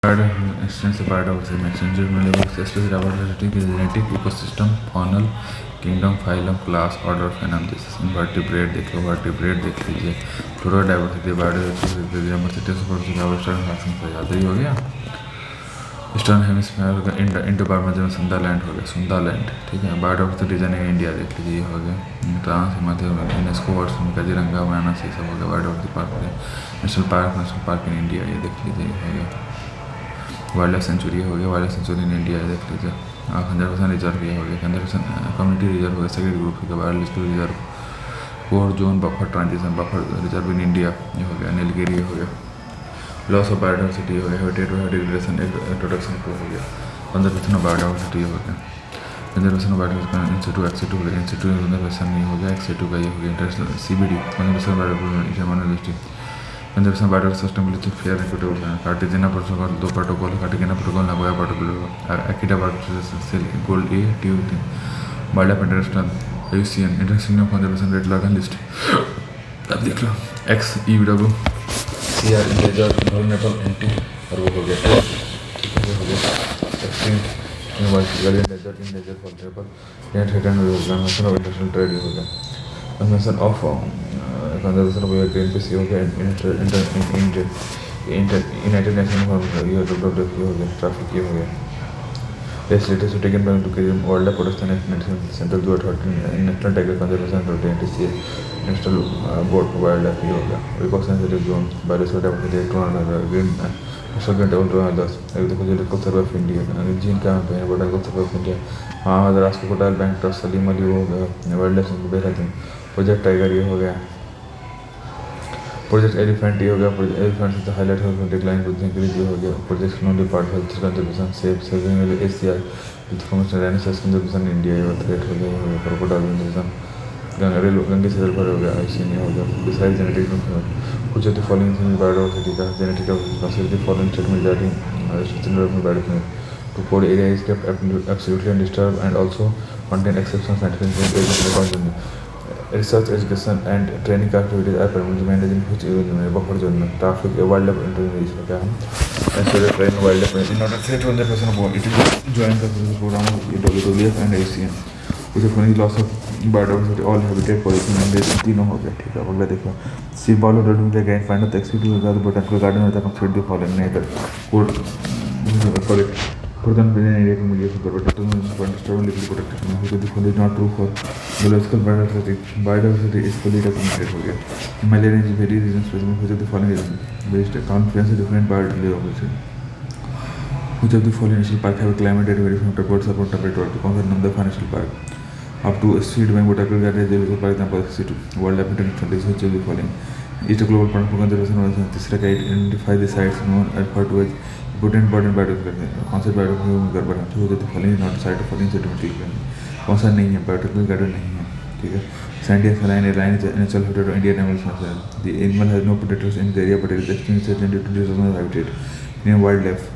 extensive biodiversity makes relevant especially biodiversity genetic ecosystem faunal kingdom phylum class order phylum this is invertebrate देख लो vertebrate देख लीजिए flora diversity biodiversity diversity से पढ़ते हैं western faction से याद ही हो गया ईस्टर्न हेमिस्फीयर का इंडो बार्मा सुंदा लैंड हो गया सुंदा लैंड ठीक है बायोडाइवर्सिटी रीजन है इंडिया देख लीजिए हो गया ट्रांस हिमालय में यूनेस्को वर्ल्ड में काजीरंगा मानस ये सब हो गया biodiversity park national park in India ये देख लीजिए हो गया वाइल्ड लाइफ सेंचुरी हो गया wild life sanctuary in India देख लीजिए कंजर्वेशन रिजर्व ये हो गया कंजर्वेशन कम्युनिटी रिजर्व हो गया सेकेंड ग्रुप का wild life reserve core zone buffer transition buffer reserve in India ये हो गया नीलगिरी हो गया लॉस ऑफ बायोडाइवर्सिटी हो गया हेबिटेट डिग्रेडेशन इंट्रोडक्शन को हो गया कंजर्वेशन ऑफ बायोडाइवर्सिटी हो गया conservation of biodiversity institute ex situ हो गया इंस्टीट्यूट कंजर्वेशन ये हो गया एक्सीटू का ये हो गया international CBD conservation biodiversity conservation biodiversity sustainability fair equitable Cartagena protocol दो protocol Cartagena protocol Nagoya protocol एक्टिवा biodiversity gold A T wildlife international IUCN international conservation red लॉगन लिस्ट अब देख लो X E W C R endangered vulnerable NT और वो हो गया हो गया एक्सट्रीम वर्टिकल इंटेजर वल्नरेबल या threaten convention of international trade हो गया कन्वेंशन ऑफ कंजर्वेशन हो गया ग्रीन पीस हो गया यूनाइटेड नेशन हो गया ट्रैफिक हो गया Legislators were taken by to carry wildlife protection and central to National Tiger Conservation Authority (NTCA), National Board for Wildlife हो गया Record Sensitive Zone, Biodiversity Diversity Green National Green Table to others, Ecological Survey of India, Gene Campaign, Botanical Survey of India, Mahamad Crocodile Bank Trust, Salim Ali हो गया Wildlife Incubator Project Tiger ये हो गया project elephant ये हो गया elephant से highlight हो गया डिक्लाइन बुद्धिंग ये हो गया प्रोजेक्ट स्नोली part health conservation saving ACR information renaissance conservation India ये थ्रेट हो गया क्रोकोडाइल कंजर्वेशन गंगे से पर हो गया आईसीएन हो गया डिसाइड जेनेटिक कुछ ऑफ द फॉलोइंग बायोडाइवर्सिटी का genetic consider the following statement that sustainable biodiversity to core area is kept absolutely undisturbed and also contain exceptions scientific research, education and training activities are permitted managing which buffer zone में traffic wildlife intervention इसमें क्या हम ऐसे train wildlife in order to 300% of it is join the program of WWF and ACN which is funny loss of biodiversity all habitat pollution and this तीनों हो गया ठीक है अगला देखो सी बॉल और डॉल्फिन का गाइड फाइंड द एक्सिक्यूटिव होगा तो बोटैनिकल गार्डन होता है कंप्लीट द फॉलोइंग नहीं तो code correct Proton Brilliant Area Mediation for Protecting Disturbed Liquid Protection because the follow is not true for biological biodiversity. Biodiversity is fully documented हो गया. Malaria is very reason specific which of the following is based confidence different biodiversity. Which of the following national park have a climate that varies from temperate support temperature to consider number of national park. Up to speed when botanical garden is for example C2 wildlife international is which of the following. Each global plan for conservation organization तीसरा का identify the sites known and refer to as important biodiversity concept biodiversity गड़बड़ है तो the following not site of following sedimentary कौन सा नहीं है biodiversity garden नहीं है ठीक है Sandia saline line is natural habitat of Indian animals the animal has no predators in the area but it is extinct due to disease of habitat in wildlife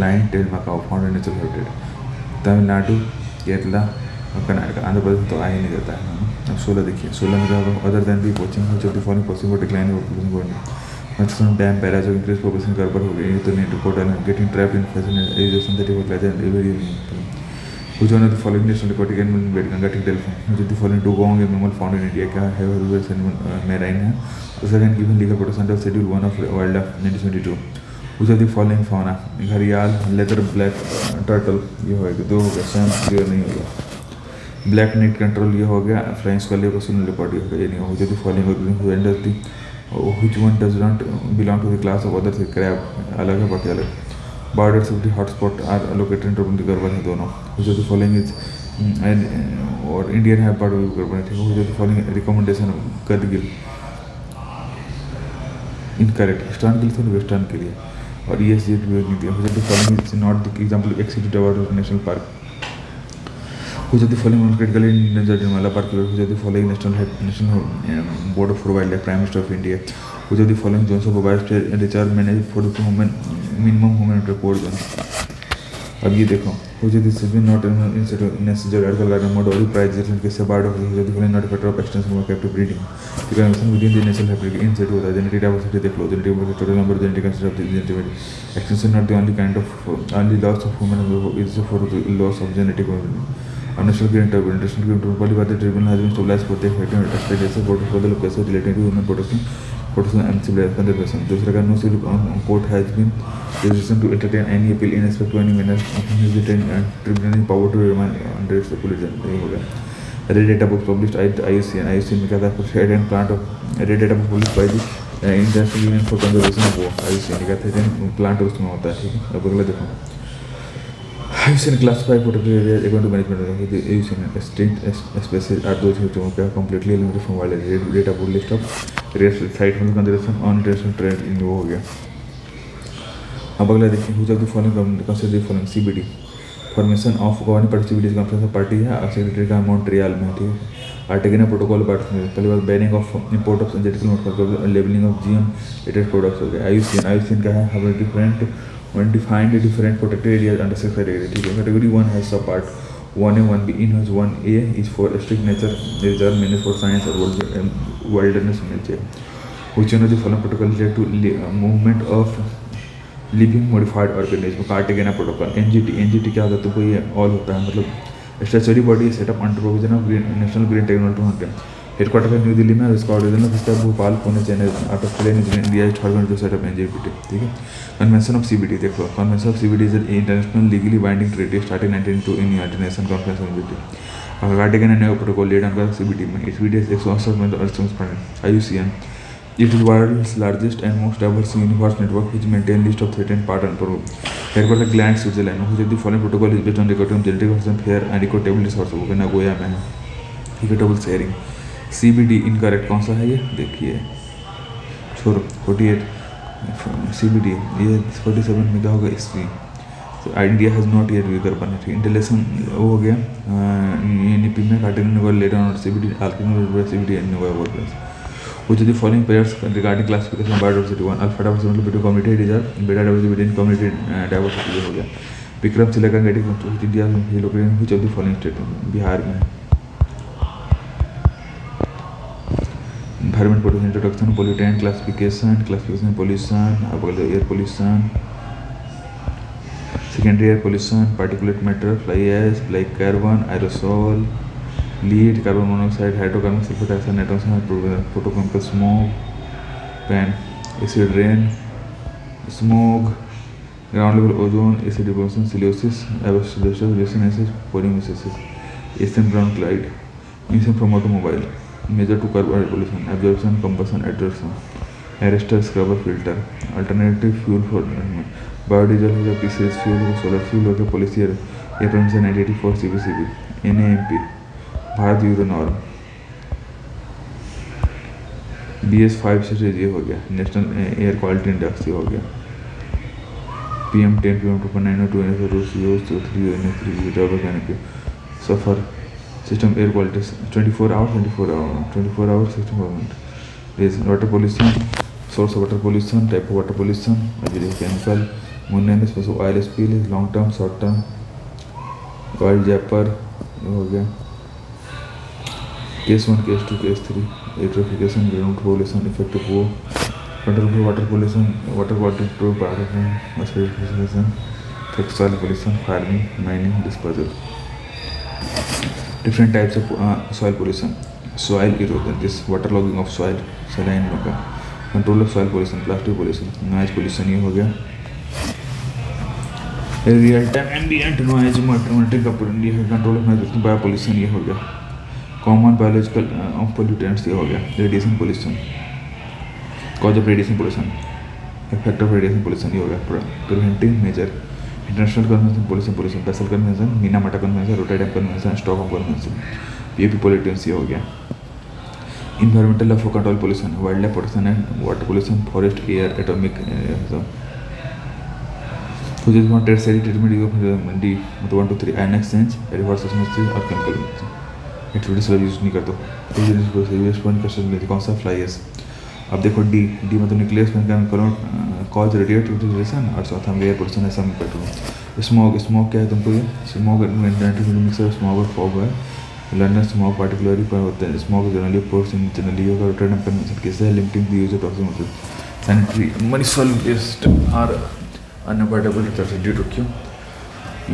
lion tail macaw found in natural habitat Tamil Nadu Kerala और कर्नाटक आंध्र प्रदेश तो आ ही नहीं जाता है अब 16 देखिए 16 में क्या होगा other than B coaching which of the following possible decline of population going maximum dam barrage of increased population गड़बड़ हो गई तो need to put and getting trapped in fashion that was legend very which one of the following national aquatic animal bed Ganga tick delphin which of the following two gong mammal found in India क्या है rivers animal marine है तो second given legal protection under schedule 1 of wildlife 1922 which of the following fauna घड़ियाल leather black turtle ये होगा दो हो गया सैम क्लियर नहीं होगा ब्लैक नेट कंट्रोल ये हो गया फ्लाइंग स्क्वेल ये सुन लेपर्ड ये होगा ये नहीं हो जो following industry which one does not belong to the class of others crab अलग है बाकी अलग biodiversity hotspot are located in total गड़बड़ है दोनों which of the following is और इंडियन है पार्ट गड़बड़ है which of the following recommendation Gadgil incorrect eastern के लिए तो वेस्टर्न के लिए और ये सीट भी नहीं दिया which of the following is not the example executive award of national park which of the following is critically endangered in Malabar which of the following national board for wildlife prime minister of India which of the following zones of biosphere and which are managed for the minimum human report zone अब ये देखो which of this has been not instead of necessary radical garden mode or price different case of part of the different not factor of extension of captive breeding because within the natural hybrid inside होता है genetic diversity देख लो genetic total number of genetic concept of the genetic extension not the only kind of only loss of human is for the loss of genetic unnatural green type international green polypathic tribunal has been stabilized for the effective expectation for the location related to human protection and civil conservation. दूसरा का no civil court has been decision to entertain any appeal in respect to any manner and tribunal power to remain under its collision. ये हो गया red data book published at IUCN में क्या था head and plant of red data book published by the International Union for Conservation of War IUCN का था plant उसमें होता है. ठीक है अब अगला देखो IUCN classified protected areas according to management of the IUCN extinct species are those which are completely eliminated from wild data book list of rare site for conservation on international trade in वो हो गया. अब अगला देखिए which of the following consider the following CBD formation of governing party CBD conference party है secretary का Montreal में. ठीक है आर्टिकल प्रोटोकॉल पार्ट में पहली बात banning of import of synthetic mode labelling of GM related products हो गया. IUCN का है have different when defined different protected areas under six category. ठीक है category 1 has sub part 1A 1B in which 1A is for strict nature reserve means for science or wilderness nature which one of the following protocol related to movement of living modified organism Cartagena protocol NGT क्या होता है तुमको ये all होता है मतलब statutory body setup under provision of national green technology headquarter है new Delhi में इसका ऑर्डिनल ऑफिस है Bhopal Pune Chennai out of Australia India is third जो सेटअप NGT. ठीक है कन्वेंशन ऑफ CBD देखो convention of CBD is an international legally binding treaty starting 1902 in United Nation conference on NGT Cartagena new protocol led under CBD में CBD is 168 में IUCN it is world's largest and most diverse universe network which maintain list of threatened part and proof headquarter Gland Switzerland which of the following protocol is based on recording genetic version fair and equitable resource वो Nagoya में है equitable sharing. CBD incorrect कौन सा है ये देखिए छोड़ो 48 CBD ये 47 में क्या होगा history India has not yet weaker बने. ठीक इंटेलेशन वो हो गया NEP में कार्टेगरी लेटर ऑन CBD अल्केनोल CBD an which of the following pairs regarding classification of biodiversity 1 alpha diversity between community reserve beta diversity between community diversity हो गया. विक्रम सिलेका गेटिंग इंडिया में location which of the following state Bihar में. environment pollution introduction pollutant classification pollution अब अगले air pollution secondary air pollution particulate matter fly ash like carbon aerosol lead carbon monoxide hydrocarbon sulfate dioxide nitrogen oxide photochemical smoke pan acid rain smoke ground level ozone acid deposition silicosis asbestos acid polymyxis acid brown chloride emission from automobile major to curb air pollution absorption combustion adsorption arrestor scrubber filter alternative fuel for biodiesel हो गया PCS fuel हो solar fuel हो गया policy air permission 1984 CBCB NAMP Bharat euro norm BS5 से ये हो गया national air Quality index ये हो गया PM10 PM2.902 NFR2CO3 double canopy SAFAR system air quality 24 hour system government is water pollution source of water pollution type of water pollution chemical मोनियन special oil spill long term short term oil जैपर हो गया case 1 case 2 case 3 eutrophication ground pollution effect of water pollution water quality to acidification effect soil pollution farming mining disposal. Different types of soil pollution soil erosion this waterlogging of soil saline होगा control of soil pollution plastic pollution noise pollution ये हो गया real time ambient noise monitoring का control of noise bio pollution ये हो गया common biological pollutants ये हो गया radiation pollution cause of radiation pollution effect of radiation pollution ये हो गया preventive measure international convention pollution basal convention Minamata convention Rotterdam convention Stockholm convention PAP pollutants ये हो गया environmental law for control pollution wild life protection and water pollution forest air atomic which is one tertiary treatment D 1 to 3 ion exchange reverse osmosis और chemical activities का use नहीं करते कौन सा flies. अब देखो डी मतलब न्यूक्लियस में कॉज रेडियोएक्टिव डिग्रेडेशन और चौथा में एयर पोल्यूशन है सब पेट्रोल स्मॉग क्या है तुमको ये स्मॉग मिक्सर स्मॉग और फॉग है लंडन स्मॉग पार्टिकुलरली पर होते हैं स्मॉग जनरली पोर्स इंटरनली होगा रिटर्न कन्वेंशन कैसे limiting the use of toxic sanitary municipal waste are unavoidable due to क्यों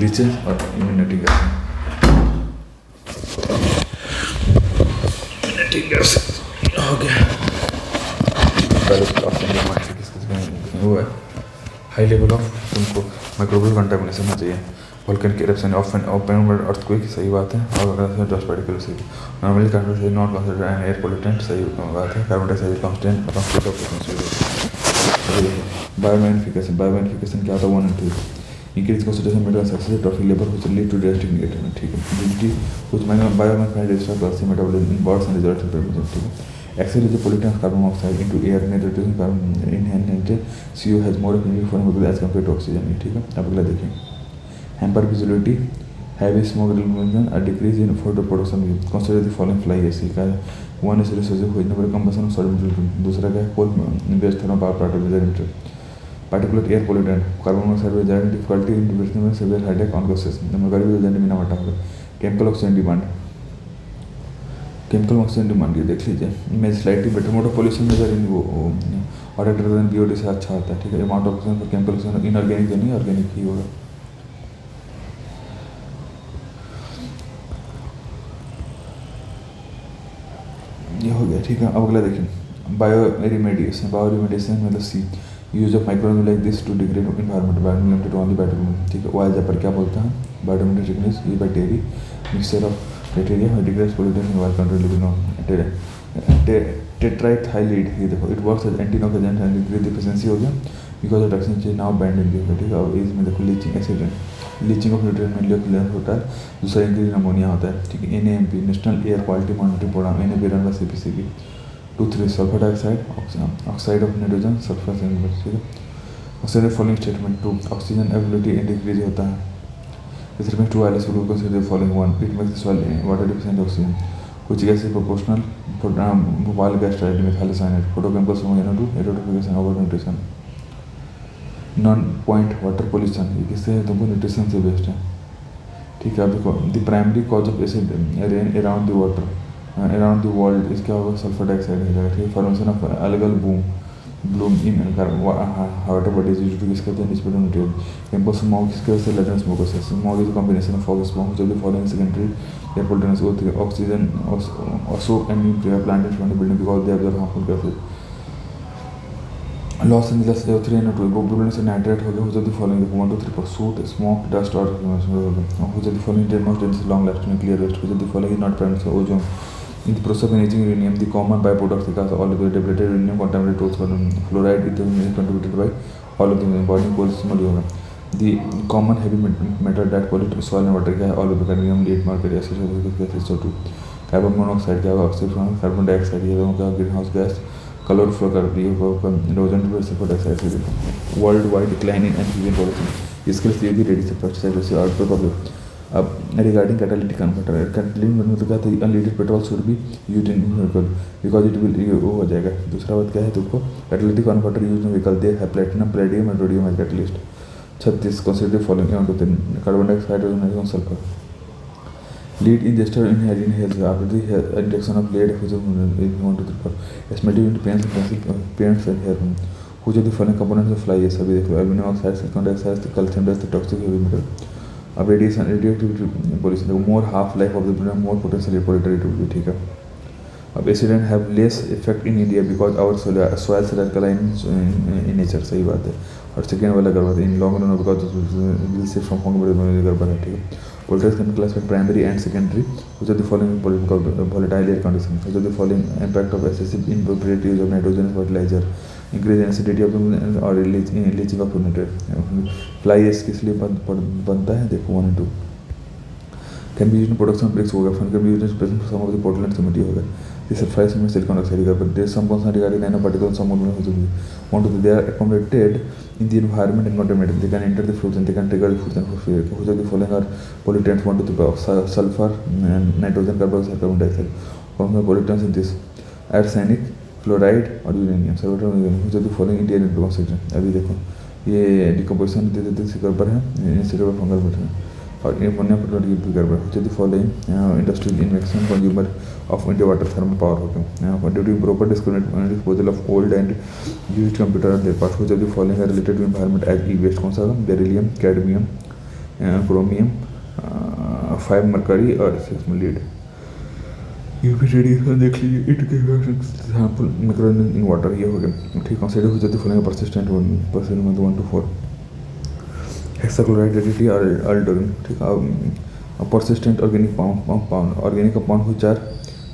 लीचेस और इम्यूनिटी गैस हो गया वो है हाई लेवल ऑफ तुमको माइक्रोबियल कंटामिनेशन होना चाहिए वोल्केनिक इरप्शन ओपन अर्थक्वेक सही बात है और अगर डस्ट पार्टिकल सही नॉर्मली कार्बन सही not consider N air pollutant सही बात है कार्बन डाइऑक्साइड कांस्टेंट बायोमैग्निफिकेशन क्या होता है 1 and 2 increase concentration metal success trophy labour which lead to drastic negative ठीक है डिजिटी कुछ biomagnified distract classic metabolism in bodies and result in ठीक है Exhale is a pollutant carbon monoxide into air and reducing carbon inhaled CO has more affinity for molecule as compared to oxygen ठीक है अब अगला देखिए hamper visibility heavy smoke removal a decrease in photo production consider the following fly AC का one is resources which number combustion of solid दूसरा क्या है coal based thermal power plant generator particulate air pollutant carbon monoxide with direct difficulty in breathing and severe headache on gases number करीब जल्दी बिना हटा होगा chemical oxygen demand chemical oxygen demand ये देख लीजिए मैं slightly better motor pollution major in वो और रेटर देन बीओडी से अच्छा आता है ठीक है amount of oxygen chemical oxygen inorganic जो नहीं ऑर्गेनिक ही होगा ये हो गया ठीक है अब अगला देखिए बायो रिमेडिएशन मतलब सी use of micron like this to degrade environment बायोलिमिटेड ओनली बायोटेक्नोलॉजी ठीक है वाइल जापर क्या बोलता है बायोटेक्नोलॉजी टेक्निक्स ये bacteria mixture of bacteria degrades pollutant in water control living टेट्राइथाइलिड ये देखो it works as antiknock agent and degrade efficiency हो गया because of toxin change now band in the ठीक है अब इसमें देखो leaching acid leaching of nutrient mainly clear होता है दूसरा इंक्रीज अमोनिया होता है ठीक है NAMP national air quality monitoring programme NAP run by CPCB 2 3 sulphur dioxide oxide of nitrogen sulphur ठीक है oxide following statement 2 oxygen availability decrease होता है with respect to wireless we will consider the following one it makes the soil water deficient oxygen which gas is proportional Bhopal gas tried with halocyanate photochemicals from NO2 eutrophication overnutrition non point water pollution ये किससे है तुमको nutrition से based है ठीक है अभी the primary cause of acid rain around the water around the world इसका होगा सल्फर डाइऑक्साइड हो जाएगा ठीक है फॉर्मेशन ऑफ अलग अलग bloom in water bodies used to किसका है डिस्पेंड मटेरियल कैंपस स्मॉग किसके वजह से लेटेंट स्मोक से smog is combination of fog smog जो भी फॉलोइंग सेकेंडरी एयर पोल्यूटेंट्स होती है oxygen also and nuclear planted from the building because they absorb harmful gases Los Angeles CO3 and O2 बुलबुल से nitrate हो गया हो जाती फॉलोइंग 1 2 3 पर सूट स्मोक डस्ट और हो जाती following ten most dense long lasting nuclear waste हो जाती following not present ozone in the process of managing uranium the common byproducts because all of the depleted uranium contaminated tools fluoride is contributed by all of the burning coal small होगा the common heavy metal that pollute soil and water क्या है all of the cadmium lead mercury acid SO2 carbon monoxide क्या होगा oxygen carbon dioxide ये दोनों का greenhouse gas colour flow करती है इरोजन टू सल्फर डाइऑक्साइड से world wide decline in amphibian population इसके लिए सीधी रेडी से पेस्टिसाइड से आउट पब्लिक अब रिगार्डिंग कैटालिटिक कन्वर्टर कैटालिटिक मतलब क्या था unleaded petrol should be used in vehicle because it will वो हो जाएगा दूसरा बात क्या है तुमको catalytic converter use in vehicle they है platinum palladium and rhodium as catalyst 36 consider following on to carbon dioxide और sulphur lead in jester in health after the injection of lead which is 1 2 3 4 smelting in paints and hair which are the following components of fly ये सभी देखो aluminium oxide silicon dioxide calcium dioxide toxic heavy metal अब radioactivity pollution more half life of the more potential reported ठीक है अब acid and have less effect in India because our soils are alkaline in nature सही बात है और second वाला गड़बड़ in long run because will से फ्रॉम होंगे बड़े गड़बड़ है ठीक है pollution can classified primary and secondary which are the following volatile air condition which are the following impact of excessive inappropriate use of nitrogen fertilizer increase in acidity of और leaching of nutrient fly ash किस लिए बनता है देखो 1 and 2 can be used in production bricks होगा fun can be used in present some of the Portland committee होगा this sulphides में silicon dioxide का but there some concern regarding nano particles some mode हो want to they are accommodated in the environment and contaminated they can enter the fruits and they can trigger the fruits and food which are the following are pollutants 1 2 3 sulfur and nitrogen carbon dioxide carbon dioxide from the pollutants in this arsenic fluoride और uranium सर्वेटर which are the following Indian constitution अभी देखो ये decomposition they कार्बर है instead of fungal matter और ammonia product भी कार्बर हो जाती following industrial infection consumer of India water thermal power हो गया due to proper disposal of old and used computer and part हो जाती फॉलोइंग है related to environment as e waste कौन सा बेरिलियम कैडमियम क्रोमियम 5 मरकरी और 6 lead UV radiation देख लीजिए इट के सैंपल माइक्रोन इन वाटर ये हो गया ठीक कंसीडर हो जाती फॉलोइंग परसिस्टेंट 1 to 4 हेक्साक्लोराइड और अल्डोरिन ठीक है persistent organic organic compound which are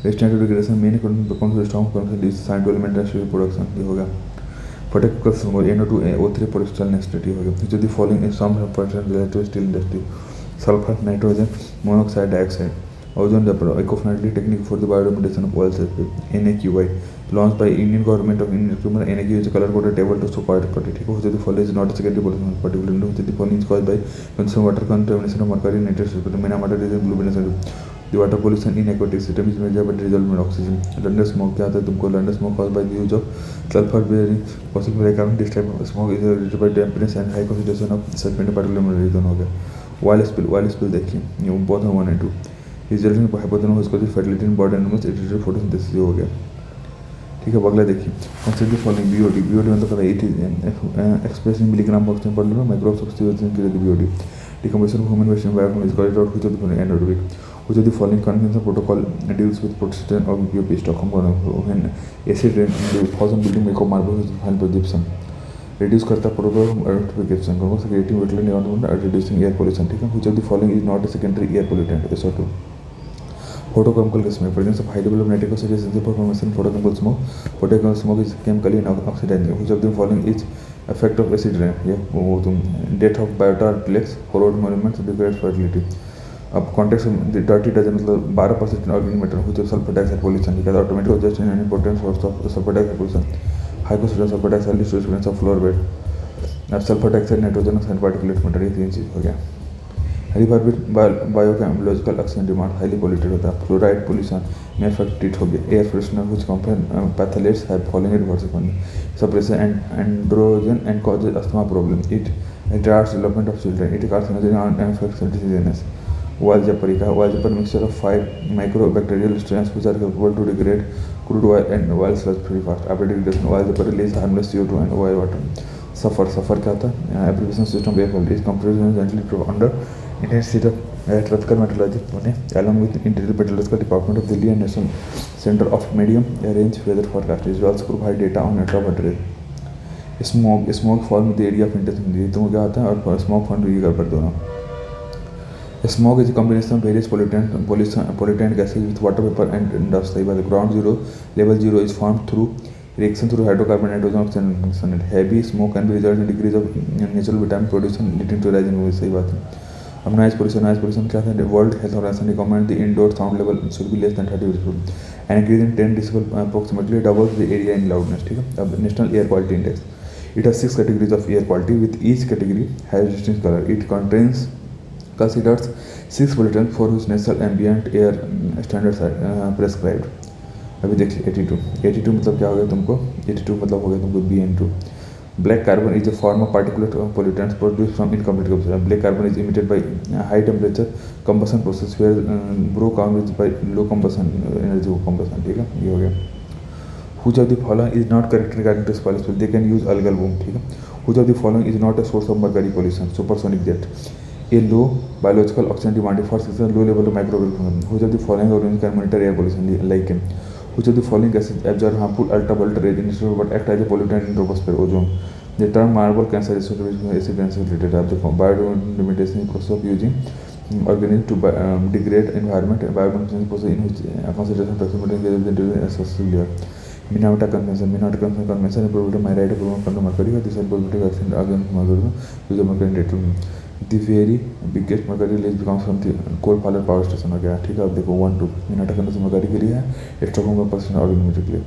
resistant to degradation main compound to strong concentrated side element production ये हो गया particulars NO2 O3 polystyl necessity हो गया जो the following in some percent related to steel industry sulphur nitrogen monoxide dioxide ozone development eco-friendly technique for the biodegradation of oil NAQI launched by Indian government of Indian government NAQI is a color coded table to support party ठीक हो जाती follow is not secondary pollution particularly हो जाती follow is caused by consume water contamination of mercury nitrate मेना matter is blue बिनेशन the water pollution in aquatic system is measured by dissolvement oxygen London smoke क्या आता है तुमको London smoke caused by the use of sulphur bearing possible carbon this type of smoke is related by temperature and high concentration of suspended particular reason हो गया oil spill देखिए ये बहुत है 1 and 2 रिजल्टिंग हाइपोथेसिस उसको fertility in body animals it photosynthesis हो गया ठीक है अगला देखिए कंसिडर फॉलोइंग बीओडी मतलब पता है it is express in milligram पर सेकंड पर माइक्रोब्स ऑफ सिविलियन के लिए BOD decomposition of human waste environment is called out which of the anaerobic which of the following convention protocol deals with protection of BOP Stockholm when acid rain in the thousand building make of marble fine पर gypsum reduce करता protocol identification कौन सा creative wetland environment reducing air pollution ठीक है which of the following is not a secondary air pollutant SO2 photochemical smoke presence of high level of nitric oxide is essential for formation of photochemical smoke. Photochemical smoke is chemically oxidizing. Which of the following is effect of acid rain? ये वो तुम death of biota plaques, corrode monuments, degrades fertility. अब context the dirty dozen मतलब 12% organic matter which of sulfur dioxide pollution because automatic just an important source of sulfur dioxide pollution. High concentration sulfur dioxide leads to experience of floor bed. अब sulfur dioxide nitrogen and particulate matter ये 3 चीज हो गया रिवर्बिट biochemical oxygen demand highly polluted होता है fluoride pollution में affected हो गया air freshener which compare phthalates have following reversible only suppression androgen and causes asthma problem it retards development of children it carcinogen and affects डिसीजेनेस Oilzapper का Oilzapper mixture of 5 microbacterial strains which are capable to degrade crude oil and oil sludge very fast after degradation Oilzapper release harmless CO2 and oil water सफर क्या था application system air quality is compression gently under Indian Institute of Tropical Meteorology, Pune, along with Interior Meteorological Department of Delhi and National Center of Medium Range Weather Forecast, it also provide data on network material. Smoke form the area of interest में तो क्या आता है और smoke form ये कर पर दोनों. Smoke is a combination of various pollutant gases with water vapor and dust. सही बात है. Ground zero level zero is formed through reaction through hydrocarbon, nitrogen, oxygen. Heavy smoke can be result in decrease of natural vitamin production leading to rise in noise. सही बात है. अब noise pollution क्या था World Health Organization recommend the indoor sound level should be less than 30 decibel and increase in 10 decibel approximately doubles the area in loudness ठीक है अब National air Quality Index it has 6 categories of air quality with each category has distinct colour it contents considers 6 pollutants for whose natural ambient air standards are prescribed अभी देखिए 82 मतलब क्या हो गया तुमको 82 मतलब हो गया तुमको BN2 Black carbon is a form of particulate pollutants produced from incomplete combustion. Black carbon is emitted by high temperature combustion process where broke down by low combustion energy combustion. ठीक है ये हो गया. Which of the following is not correct regarding this policy? They can use algal bloom. ठीक है. Which of the following is not a source of mercury pollution? Supersonic jet. A low biological oxygen demand for low level of microbial function. Which of the following organisms can monitor air pollution? Like which of the following gases absorb harmful ultraviolet rays instead but act as a pollutant in troposphere ozone? The term marble cancer is acid rain related of the bioremediation process of using organisms to degrade environment bioremediation process in which concentration approximately is associated. Minamata convention improved my right to come to mercury or this improved vaccine against mercury use of mercury treatment. The very biggest mercury release comes from the coal-fired power station हो गया ठीक है अब देखो 1 2 minute करने से mercury के लिए है स्टॉकहोम का पर्सन ऑर्गेनिक के लिए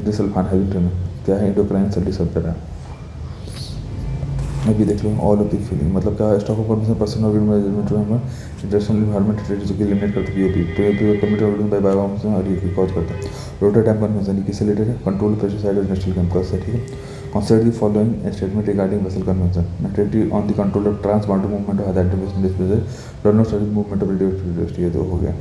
इंटर सल्फान हैबिटेट में क्या है एंडोक्राइन सेल डिसऑर्डर है अभी देख लो ऑल ऑफ द फीलिंग मतलब क्या स्टॉकहोम का पर्सन ऑर्गेनिक में इंटरनेशनल एनवायरमेंट रेडियो के एलिमिनेट करता है POP committed organic by biomass और ये कॉज करता है रोटर टाइम कन्वेंशन किससे रिलेटेड है कंट्रोल पेस्टिसाइड और इंडस्ट्रियल केमिकल्स से ठीक है consider the following a statement regarding vessel convention. Activity on the control of trans-boundary movement of other division displays run of movement of radioactive. ये तो हो गया.